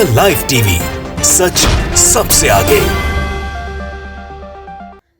The live TV, सच सबसे आगे।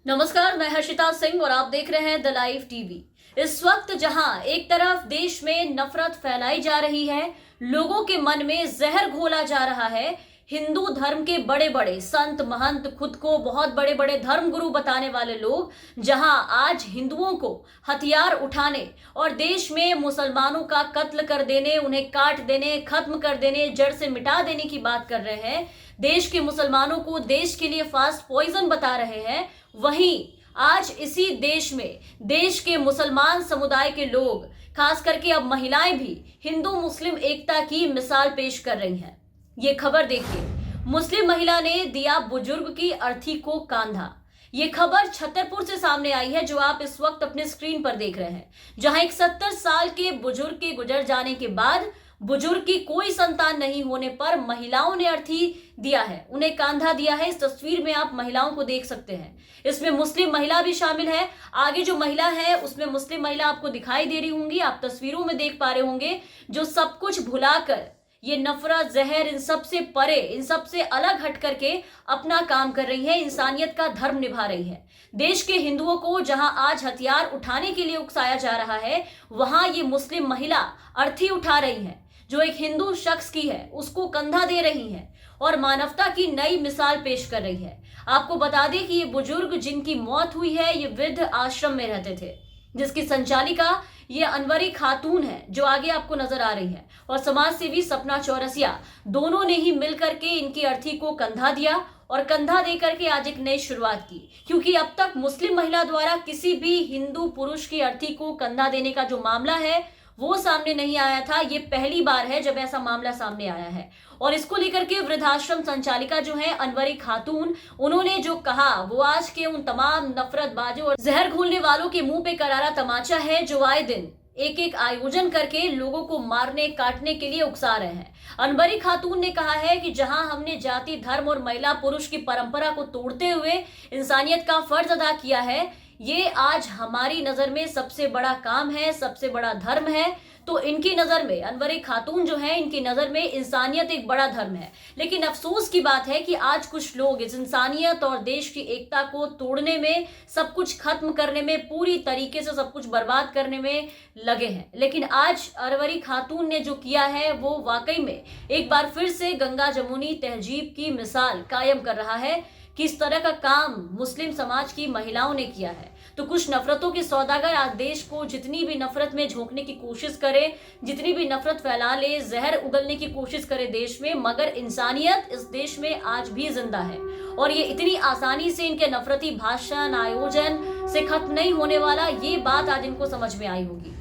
नमस्कार, मैं हर्षिता सिंह और आप देख रहे हैं द लाइव टीवी। इस वक्त जहां एक तरफ देश में नफरत फैलाई जा रही है, लोगों के मन में जहर घोला जा रहा है, हिंदू धर्म के बड़े बड़े संत महंत, खुद को बहुत बड़े बड़े धर्म गुरु बताने वाले लोग जहां आज हिंदुओं को हथियार उठाने और देश में मुसलमानों का कत्ल कर देने, उन्हें काट देने, खत्म कर देने, जड़ से मिटा देने की बात कर रहे हैं, देश के मुसलमानों को देश के लिए फास्ट पॉइजन बता रहे हैं, वहीं आज इसी देश में देश के मुसलमान समुदाय के लोग, खास करके अब महिलाएं भी हिंदू मुस्लिम एकता की मिसाल पेश कर रही हैं। ये खबर देखिए, मुस्लिम महिला ने दिया बुजुर्ग की अर्थी को कांधा। ये खबर छतरपुर से सामने आई है, जो आप इस वक्त अपने स्क्रीन पर देख रहे हैं, जहां एक 70 साल के बुजुर्ग के गुजर जाने के बाद बुजुर्ग की कोई संतान नहीं होने पर महिलाओं ने अर्थी दिया है, उन्हें कांधा दिया है। इस तस्वीर में आप महिलाओं को देख सकते हैं, इसमें मुस्लिम महिला भी शामिल है। आगे जो महिला है उसमें मुस्लिम महिला आपको दिखाई दे रही होंगी, आप तस्वीरों में देख पा रहे होंगे, जो सब कुछ भुलाकर ये नफरत, जहर, इन सब से परे, इन सब से अलग हट करके अपना काम कर रही है, इंसानियत का धर्म निभा रही है। देश के हिंदुओं को जहां आज हथियार उठाने के लिए उकसाया जा रहा है, वहां ये मुस्लिम महिला अर्थी उठा रही है, जो एक हिंदू शख्स की है उसको कंधा दे रही है और मानवता की नई मिसाल पेश कर रही है। आपको बता दें कि ये बुजुर्ग जिनकी मौत हुई है, ये वृद्ध आश्रम में रहते थे, जिसकी संचालिका ये अनवरी खातून है, जो आगे आपको नजर आ रही है, और समाज सेवी सपना चौरसिया, दोनों ने ही मिलकर के इनकी अर्थी को कंधा दिया और कंधा देकर के आज एक नई शुरुआत की। क्योंकि अब तक मुस्लिम महिला द्वारा किसी भी हिंदू पुरुष की अर्थी को कंधा देने का जो मामला है वो सामने नहीं आया था। ये पहली बार है जब ऐसा मामला सामने आया है, और इसको लेकर के वृद्धाश्रम संचालिका जो है अनवरी खातून, उन्होंने जो कहा वो आज के उन तमाम नफरतबाजों और जहर घोलने वालों के मुंह पे करारा तमाचा है, जो आए दिन एक एक आयोजन करके लोगों को मारने काटने के लिए उकसा रहे हैं। अनवरी खातून ने कहा है कि जहां हमने जाति, धर्म और महिला पुरुष की परंपरा को तोड़ते हुए इंसानियत का फर्ज अदा किया है, ये आज हमारी नजर में सबसे बड़ा काम है, सबसे बड़ा धर्म है। तो इनकी नजर में, अनवरी खातून जो है, इनकी नजर में इंसानियत एक बड़ा धर्म है। लेकिन अफसोस की बात है कि आज कुछ लोग इस इंसानियत और देश की एकता को तोड़ने में, सब कुछ खत्म करने में, पूरी तरीके से सब कुछ बर्बाद करने में लगे हैं। लेकिन आज अनवरी खातून ने जो किया है वो वाकई में एक बार फिर से गंगा जमुनी तहजीब की मिसाल कायम कर रहा है। किस तरह का काम मुस्लिम समाज की महिलाओं ने किया है। तो कुछ नफरतों के सौदागर आज देश को जितनी भी नफरत में झोंकने की कोशिश करे, जितनी भी नफरत फैला ले, जहर उगलने की कोशिश करे देश में, मगर इंसानियत इस देश में आज भी जिंदा है। और ये इतनी आसानी से इनके नफरती भाषण, आयोजन से खत्म नहीं होने वाला, ये बात आज इनको समझ में आई होगी।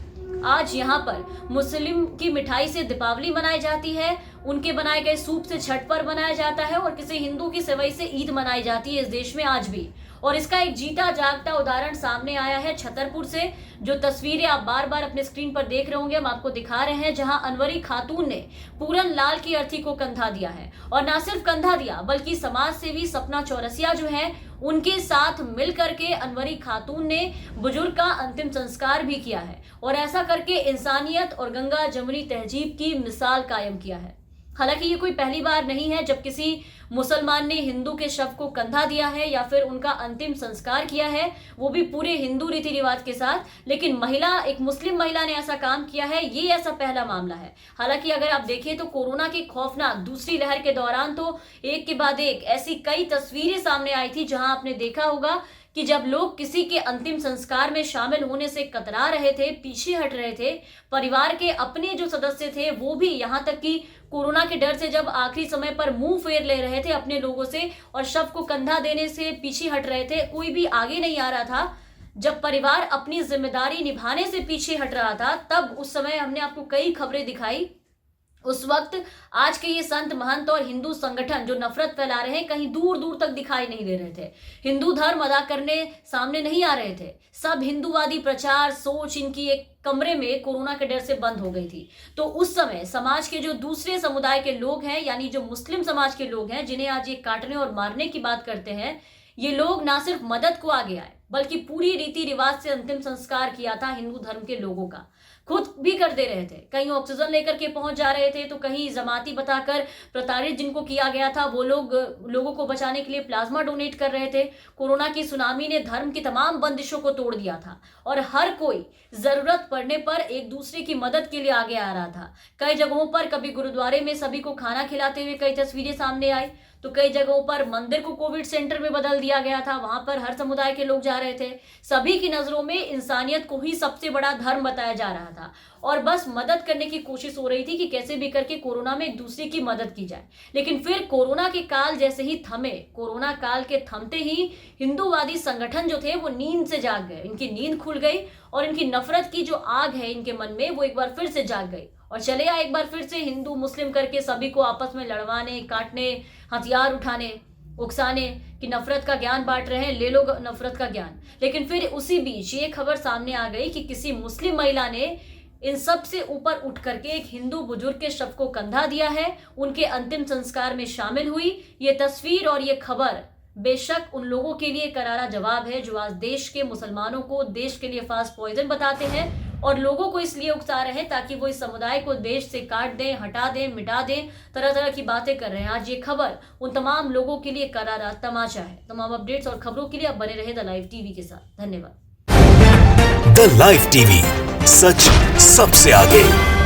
आज यहाँ पर मुस्लिम की मिठाई से दीपावली मनाई जाती है, उनके बनाए गए सूप से छठ पर्व मनाया जाता है, और किसी हिंदू की सेवई से ईद मनाई जाती है इस देश में आज भी। और इसका एक जीता जागता उदाहरण सामने आया है छतरपुर से, जो तस्वीरें आप बार बार अपने स्क्रीन पर देख रहे होंगे, हम आपको दिखा रहे हैं, जहां अनवरी खातून ने पूरन लाल की अर्थी को कंधा दिया है। और ना सिर्फ कंधा दिया, बल्कि समाज सेवी सपना चौरसिया जो है, उनके साथ मिलकर के अनवरी खातून ने बुजुर्ग का अंतिम संस्कार भी किया है, और ऐसा करके इंसानियत और गंगा जमुनी तहजीब की मिसाल कायम किया है। हालांकि ये कोई पहली बार नहीं है जब किसी मुसलमान ने हिंदू के शव को कंधा दिया है या फिर उनका अंतिम संस्कार किया है, वो भी पूरे हिंदू रीति रिवाज के साथ। लेकिन महिला, एक मुस्लिम महिला ने ऐसा काम किया है, ये ऐसा पहला मामला है। हालांकि अगर आप देखें तो कोरोना की खौफनाक दूसरी लहर के दौरान तो एक के बाद एक ऐसी कई तस्वीरें सामने आई थी, जहां आपने देखा होगा कि जब लोग किसी के अंतिम संस्कार में शामिल होने से कतरा रहे थे, पीछे हट रहे थे, परिवार के अपने जो सदस्य थे वो भी, यहाँ तक कि कोरोना के डर से जब आखिरी समय पर मुंह फेर ले रहे थे अपने लोगों से और शव को कंधा देने से पीछे हट रहे थे, कोई भी आगे नहीं आ रहा था। जब परिवार अपनी जिम्मेदारी निभाने से पीछे हट रहा था, तब उस समय हमने आपको कई खबरें दिखाई। उस वक्त आज के ये संत महंत और हिंदू संगठन जो नफरत फैला रहे हैं, कहीं दूर दूर तक दिखाई नहीं दे रहे थे, हिंदू धर्म अदा करने सामने नहीं आ रहे थे। सब हिंदूवादी प्रचार, सोच इनकी एक कमरे में कोरोना के डर से बंद हो गई थी। तो उस समय समाज के जो दूसरे समुदाय के लोग हैं, यानी जो मुस्लिम समाज के लोग हैं, जिन्हें आज ये काटने और मारने की बात करते हैं, ये लोग ना सिर्फ मदद को आगे आए, बल्कि पूरी रीति रिवाज से अंतिम संस्कार किया था हिंदू धर्म के लोगों का। खुद भी कर दे रहे थे, कहीं ऑक्सीजन लेकर के पहुंच जा रहे थे तो कहीं जमाती बताकर प्रताड़ित जिनको किया गया था वो लोग लोगों को बचाने के लिए प्लाज्मा डोनेट कर रहे थे। कोरोना की सुनामी ने धर्म की तमाम बंदिशों को तोड़ दिया था और हर कोई जरूरत पड़ने पर एक दूसरे की मदद के लिए आगे आ रहा था। कई जगहों पर कभी गुरुद्वारे में सभी को खाना खिलाते हुए कई तस्वीरें सामने आई, तो कई जगहों पर मंदिर को कोविड सेंटर में बदल दिया गया था, वहां पर हर समुदाय के लोग जा रहे थे। सभी की नजरों में इंसानियत को ही सबसे बड़ा धर्म बताया जा रहा था और बस मदद करने की कोशिश हो रही थी कि कैसे भी करके कोरोना में एक दूसरे की मदद की जाए। लेकिन फिर कोरोना के काल जैसे ही थमे, कोरोना काल के थमते ही हिंदूवादी संगठन जो थे वो नींद से जाग गए, इनकी नींद खुल गई और इनकी नफरत की जो आग है इनके मन में वो एक बार फिर से जाग गई और चले आए एक बार फिर से हिंदू मुस्लिम करके सभी को आपस में लड़वाने, काटने, हथियार उठाने, उकसाने कि नफरत का ज्ञान बांट रहे हैं, ले लो नफरत का ज्ञान। लेकिन फिर उसी बीच ये खबर सामने आ गई कि किसी मुस्लिम महिला ने इन सब से ऊपर उठ करके एक हिंदू बुजुर्ग के शव को कंधा दिया है, उनके अंतिम संस्कार में शामिल हुई। ये तस्वीर और ये खबर बेशक उन लोगों के लिए करारा जवाब है जो आज देश के मुसलमानों को देश के लिए फास्ट पॉइजन बताते हैं और लोगों को इसलिए उकसा रहे हैं ताकि वो इस समुदाय को देश से काट दें, हटा दें, मिटा दें, तरह तरह की बातें कर रहे हैं। आज ये खबर उन तमाम लोगों के लिए करारा तमाचा है। तमाम अपडेट्स और खबरों के लिए आप बने रहे द लाइव टीवी के साथ। धन्यवाद। द लाइव टीवी, सच सबसे आगे।